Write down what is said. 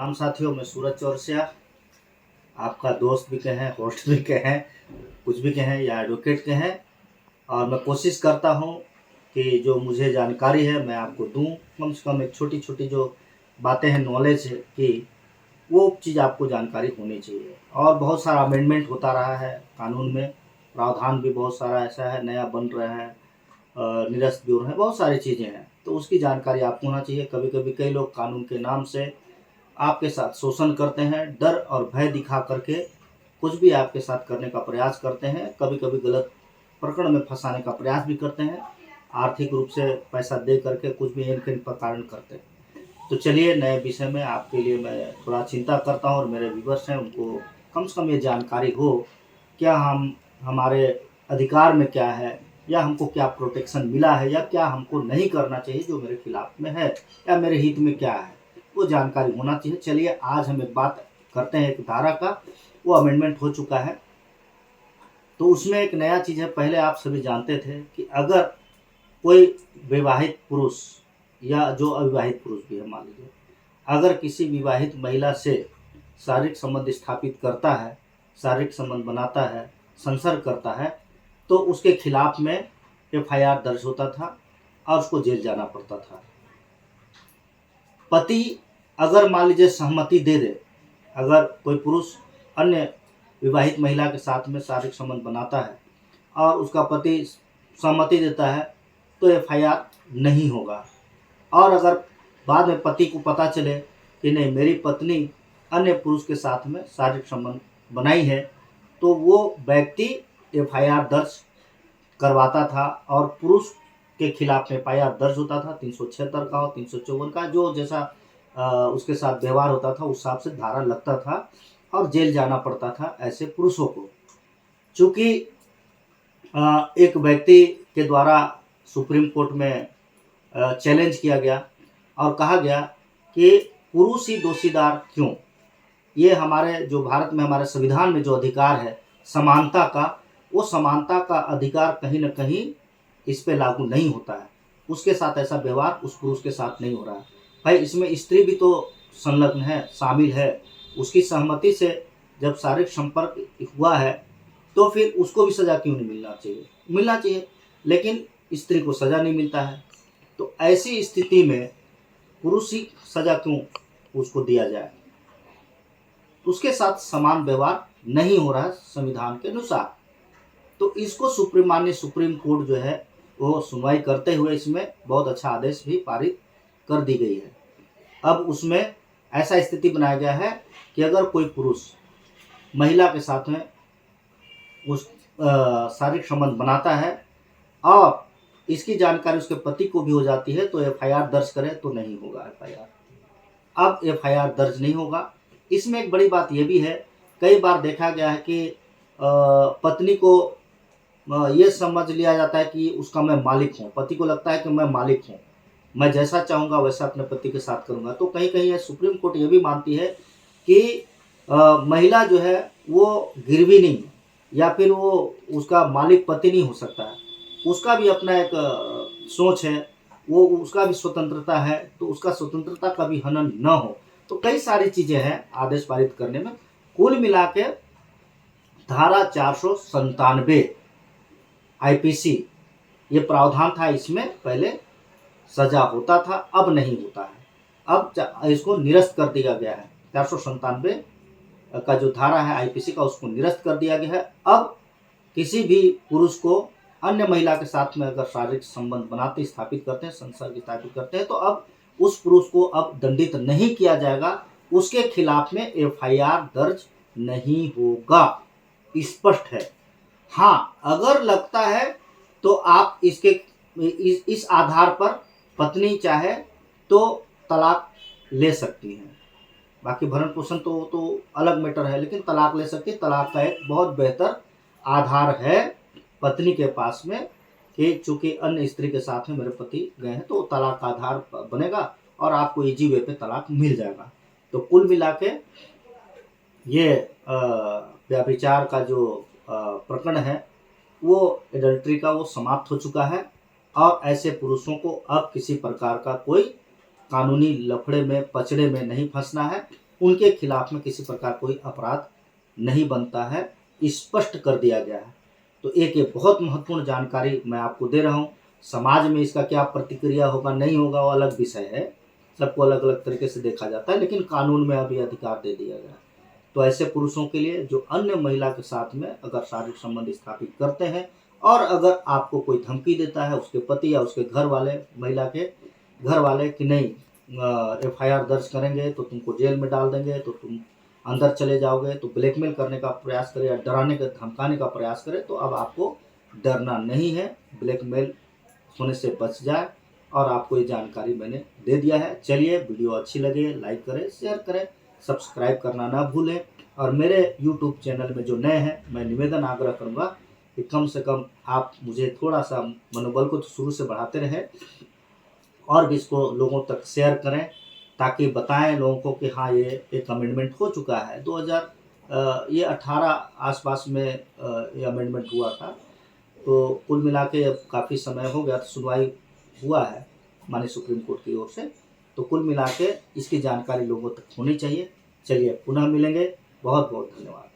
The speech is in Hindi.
राम साथियों, मैं सूरज चौरसिया, आपका दोस्त भी कहें, होस्ट भी कहें, कुछ भी कहें या एडवोकेट कहें। और मैं कोशिश करता हूँ कि जो मुझे जानकारी है मैं आपको दूँ। कम से कम एक छोटी छोटी जो बातें हैं, नॉलेज की, वो चीज़ आपको जानकारी होनी चाहिए। और बहुत सारा अमेंडमेंट होता रहा है कानून में, प्रावधान भी बहुत सारा ऐसा है नया बन रहा है, निरस्त ब्यूरो है, बहुत सारी चीज़ें हैं, तो उसकी जानकारी आपको होना चाहिए। कभी कभी कई लोग कानून के नाम से आपके साथ शोषण करते हैं, डर और भय दिखा करके कुछ भी आपके साथ करने का प्रयास करते हैं। कभी कभी गलत प्रकरण में फंसाने का प्रयास भी करते हैं, आर्थिक रूप से पैसा दे करके कुछ भी हेन प्रताड़न करते हैं। तो चलिए, नए विषय में आपके लिए मैं थोड़ा चिंता करता हूँ और मेरे व्यूअर्स हैं उनको कम से कम ये जानकारी हो, क्या हम हमारे अधिकार में क्या है, या हमको क्या प्रोटेक्शन मिला है, या क्या हमको नहीं करना चाहिए जो मेरे खिलाफ में है, या मेरे हित में क्या है, वो जानकारी होना चाहिए। चलिए, आज हम एक बात करते हैं एक धारा का, वो अमेंडमेंट हो चुका है। तो उसमें एक नया चीज़ है। पहले आप सभी जानते थे कि अगर कोई विवाहित पुरुष या जो अविवाहित पुरुष भी है, मान लीजिए, अगर किसी विवाहित महिला से शारीरिक संबंध स्थापित करता है, शारीरिक संबंध बनाता है, संसर्ग करता है, तो उसके खिलाफ में एफआईआर दर्ज होता था और उसको जेल जाना पड़ता था। पति अगर मान लीजिए सहमति दे दे, अगर कोई पुरुष अन्य विवाहित महिला के साथ में शारीरिक संबंध बनाता है और उसका पति सहमति देता है, तो एफआईआर नहीं होगा। और अगर बाद में पति को पता चले कि नहीं, मेरी पत्नी अन्य पुरुष के साथ में शारीरिक संबंध बनाई है, तो वो व्यक्ति एफआईआर दर्ज करवाता था और पुरुष के खिलाफ में एफआईआर दर्ज होता था। 376 का और 354 का, जो जैसा उसके साथ व्यवहार होता था उस हिसाब से धारा लगता था और जेल जाना पड़ता था ऐसे पुरुषों को। चूँकि एक व्यक्ति के द्वारा सुप्रीम कोर्ट में चैलेंज किया गया और कहा गया कि पुरुष ही दोषीदार क्यों। ये हमारे जो भारत में हमारे संविधान में जो अधिकार है समानता का, वो समानता का अधिकार कहीं ना कहीं इस पे लागू नहीं होता है। उसके साथ ऐसा व्यवहार उस पुरुष के साथ नहीं हो रहा है। भाई, इसमें स्त्री भी तो संलग्न है, शामिल है। उसकी सहमति से जब शारीरिक संपर्क हुआ है तो फिर उसको भी सज़ा क्यों नहीं मिलना चाहिए? मिलना चाहिए, लेकिन स्त्री को सज़ा नहीं मिलता है। तो ऐसी स्थिति में पुरुष ही सज़ा क्यों उसको दिया जाए? उसके साथ समान व्यवहार नहीं हो रहा है संविधान के अनुसार। तो इसको माननीय सुप्रीम कोर्ट जो है वो सुनवाई करते हुए इसमें बहुत अच्छा आदेश भी पारित कर दी गई है। अब उसमें ऐसा स्थिति बनाया गया है कि अगर कोई पुरुष महिला के साथ में उस शारीरिक संबंध बनाता है और इसकी जानकारी उसके पति को भी हो जाती है, तो एफआईआर दर्ज करे तो नहीं होगा एफआईआर। अब एफआईआर दर्ज नहीं होगा। इसमें एक बड़ी बात यह भी है, कई बार देखा गया है कि पत्नी को ये समझ लिया जाता है कि उसका मैं मालिक हूँ। पति को लगता है कि मैं मालिक हूँ, मैं जैसा चाहूँगा वैसा अपने पति के साथ करूँगा। तो कहीं कहीं सुप्रीम कोर्ट ये भी मानती है कि महिला जो है वो गिरवी नहीं, या फिर वो उसका मालिक पति नहीं हो सकता है। उसका भी अपना एक सोच है, वो उसका भी स्वतंत्रता है, तो उसका स्वतंत्रता का भी हनन न हो। तो कई सारी चीज़ें हैं आदेश पारित करने में। कुल मिला के धारा 497 आईपीसी ये प्रावधान था, इसमें पहले सजा होता था, अब नहीं होता है। अब इसको निरस्त कर दिया गया है। 497 का जो धारा है आईपीसी का, उसको निरस्त कर दिया गया है। अब किसी भी पुरुष को अन्य महिला के साथ में अगर शारीरिक संबंध बनाते, स्थापित करते हैं, संसर्ग स्थापित करते हैं, तो अब उस पुरुष को अब दंडित नहीं किया जाएगा, उसके खिलाफ में एफआईआर दर्ज नहीं होगा। स्पष्ट है। हाँ, अगर लगता है तो आप इस आधार पर पत्नी चाहे तो तलाक ले सकती हैं। बाकी भरण पोषण तो अलग मैटर है, लेकिन तलाक ले सकती है। तलाक का एक बहुत बेहतर आधार है पत्नी के पास में कि चूंकि अन्य स्त्री के साथ में मेरे पति गए हैं, तो तलाक का आधार बनेगा और आपको इजी वे पे तलाक मिल जाएगा। तो कुल मिला के ये व्यभिचार का जो प्रकरण है वो एडल्ट्री का वो समाप्त हो चुका है और ऐसे पुरुषों को अब किसी प्रकार का कोई कानूनी लफड़े में, पचड़े में नहीं फंसना है। उनके खिलाफ में किसी प्रकार कोई अपराध नहीं बनता है, स्पष्ट कर दिया गया है। तो एक ये बहुत महत्वपूर्ण जानकारी मैं आपको दे रहा हूँ। समाज में इसका क्या प्रतिक्रिया होगा नहीं होगा वो अलग विषय है, सबको अलग अलग तरीके से देखा जाता है, लेकिन कानून में अभी अधिकार दे दिया गया है। तो ऐसे पुरुषों के लिए जो अन्य महिला के साथ में अगर शारीरिक संबंध स्थापित करते हैं और अगर आपको कोई धमकी देता है, उसके पति या उसके घर वाले, महिला के घर वाले कि नहीं FIR दर्ज करेंगे तो तुमको जेल में डाल देंगे, तो तुम अंदर चले जाओगे, तो ब्लैकमेल करने का प्रयास करे या डराने का धमकाने का प्रयास करे, तो अब आपको डरना नहीं है, ब्लैकमेल होने से बच जाए। और आपको ये जानकारी मैंने दे दिया है। चलिए, वीडियो अच्छी लगे लाइक करें, शेयर करें, सब्सक्राइब करना ना भूलें। और मेरे यूट्यूब चैनल में जो नए हैं, मैं निवेदन आग्रह करूँगा कि कम से कम आप मुझे थोड़ा सा मनोबल को तो शुरू से बढ़ाते रहें और भी इसको लोगों तक शेयर करें, ताकि बताएं लोगों को कि हाँ ये एक अमेंडमेंट हो चुका है। 2018 आसपास में ये अमेंडमेंट हुआ था। तो कुल मिला के अब काफ़ी समय हो गया, तो सुनवाई हुआ है माननीय सुप्रीम कोर्ट की ओर से। तो कुल मिला के इसकी जानकारी लोगों तक होनी चाहिए। चलिए, पुनः मिलेंगे। बहुत बहुत धन्यवाद।